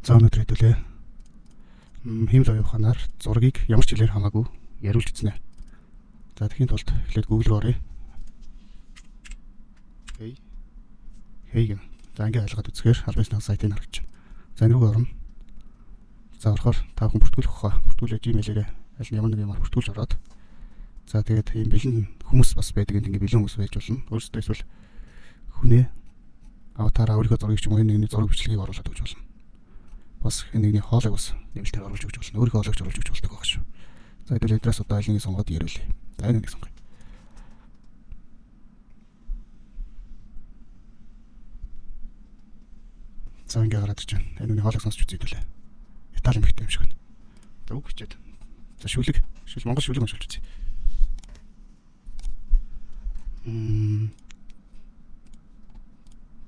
За өнөөдөр хэдүүлээ. Хиймэл оюун ухаанаар зургийг ямар ч хэлээр хамаагүй яриулж үзнэ. За тэгэхээр тулд эхлээд Google руу оръё. Хей гэн. За ингээ ойлгоод үзэхээр албаас нэг сайтыг харагч. За энэ рүү орно. За орохоор та бүхэн бүртгүүлэх хаа. Бүртгүүлээ Gmail-ээрээ аль ямар нэг юмар бүртгүүлж ороод. За тэгээд ийм бэлэн хүмүүс бас байдаг ингээ бэлэн хүмүүс байж болно. Өөрөөсөө эсвэл хүнээ аватараа өөрийнхөө зургийг ч юм уу нэгний зураг бичлэгийг оруулаад өгч болно. Бас нэгний хоолойг бас нэмэлтээр оруулж өгч болно. Өөрийнхөө хоолойг оруулж өгч болдог байгаа шүү. За хэдүүл эдрээс одоо аль нэгийг сонгоод яриулъя. За энэ нэг сонгоё. За ингээ гараад ирж байна. Энэ хүний хоолойг сонсч үзье хэдүүлээ. Итали мэгтэй юм шиг байна. За үг хичээд. За шүлэг. Монгол шүлэг уншилж үзье.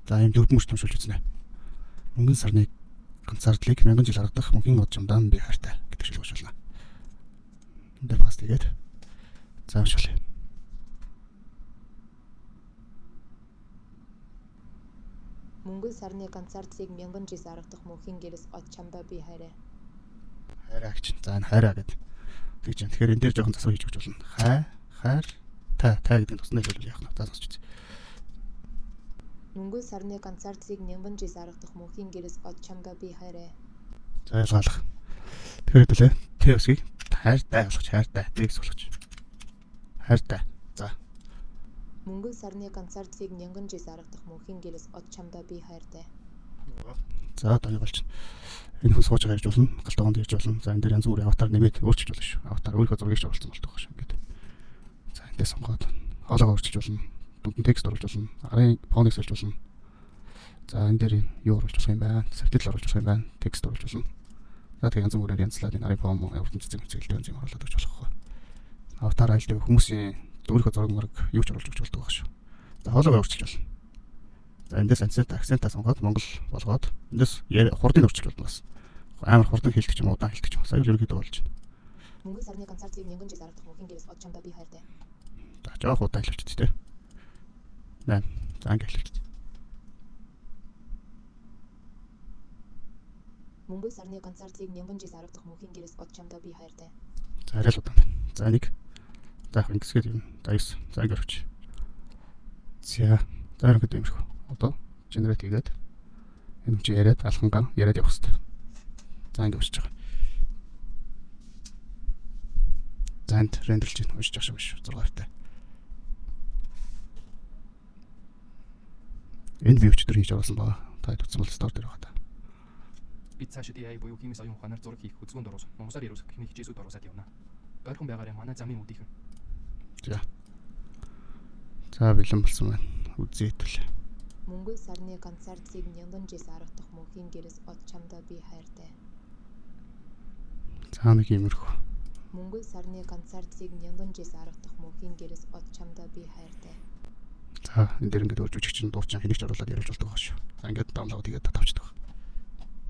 За энэ дөрвөн мөрч уншилж үзнэ. Мөнгөн сарны ганцаардлыг 1000 жил харагдах мөнхийн од жамдаан би хайртай гэдэг шиг уншуулна. Энд бас тэгээд за уншуулъя. Мөнгөн сарны ганцаардлыг 1000 жил харагдах мөнхийн гэрээс од чамдаа би хайраа. Хайраа гэж. За энэ хайраа гэдэг. Тэгж юм. Тэгэхээр энэ дээр жоохон засвар хийж өгч болно. Хайр та гэдэг нь туснаа хэлбэл яах нь. За сонсч үзье. Мөнгөн сарны ганцаардлыг 1000 жил харагдах мөнхийн гэрээс од чамдаа би хайраа. За ялгаалах. Тэгэхээр хэдүүлээ. Тэ өсгийг хайртай болгоч хайртай. Тэгс болгоч. Хайртай. За. Мөнгөн сарны ганцаардлыг 1000 жил харагдах мөнхийн гэрээс од чамдаа би хайртай. За одоо юу болчихно. Энэ хүн сууж байгаа гэж болно. Галтгоонд ирж болно. За энэ дээр янз бүрийн аватар нэмээд өөрчилж болно шүү. Аватар өөрийнхөө зургийг ч оруулсан болдог шүү ингээд. За эндээ сонгоод хоолойгоо өөрчилж болно. Дүнтэн текст оруулж болно. Арын фоныг сольж болно. За энэ дээр юу оруулж болох юм байна? Сабтитл оруулж болох юм байна. Текст оруулж болно. За тэгээ янз бүрээр янзлаад энэ арын фон урд цэцэг зэглэлтэй юм оруулаад өгч болох байхгүй. Аватар айлтай хүмүүсийн өөрийнхөө зураг мөрөг юу ч оруулж өгч болдог байх шүү. За хоолойгоо өөрчилж болно. За эндээс акцент сонгоод Монгол болгоод эндээс хурдыг өөрчилж болно бас. Амар хурдан хэлдэг ч юм уу удаан хэлдэг ч юм уу. Сая ерөнхийдөө болж байна. Мөнгөн сарны ганцаардлыг 1000 жил харагдах мөнхийн гэрээс од чамдаа би хайртай. За жоох удаан хэлчихсэн тийм. Наа. За ингэ хэлчихсэн. Мөнгөн сарны ганцаардлыг 1000 жил харагдах мөнхийн гэрээс од чамдаа би хайртай. За арай л удаан байна. За нэг. За яг ингэсгээд юм. За 9. За ингэ өрч. За ерөнхийдөө юм шиг. Одоо генерат хийгээд энэ чи яриад алханган яриад явах хэрэгтэй. За ингэ өсөж байгаа. За энд рендерлж байна. Уншиж явах шиг шүү. 6 хайртай. Энэ вьюч дээр хийж оруулсан байгаа. Та хэд утсан бол стор дээр байгаа та. Бид цаашид AI буюу хиймэл оюун ухаанаар зураг хийх үзгүүнд орсон. Монголоор ирүүлэх хэмээн хичээсүүд оруулаад явна. Ойрхон байгаараа манай замын үдийнхэн. За. За бэлэн болсон байна. Үзье хэвэл. Мөнгөн сарны ганцаардлыг 1000 жил харагдах мөнхийн гэрээс од чамдаа би хайртай. За нэг иймэрхүү. Мөнгөн сарны ганцаардлыг 1000 жил харагдах мөнхийн гэрээс од чамдаа би хайртай. За энэ дээр ингээд өөрч үжигч нь дуучин хэнийг ч оруулаад яриулж болдог байгаа шүү. За ингээд даунлоод тэгээд тавьчихдаг.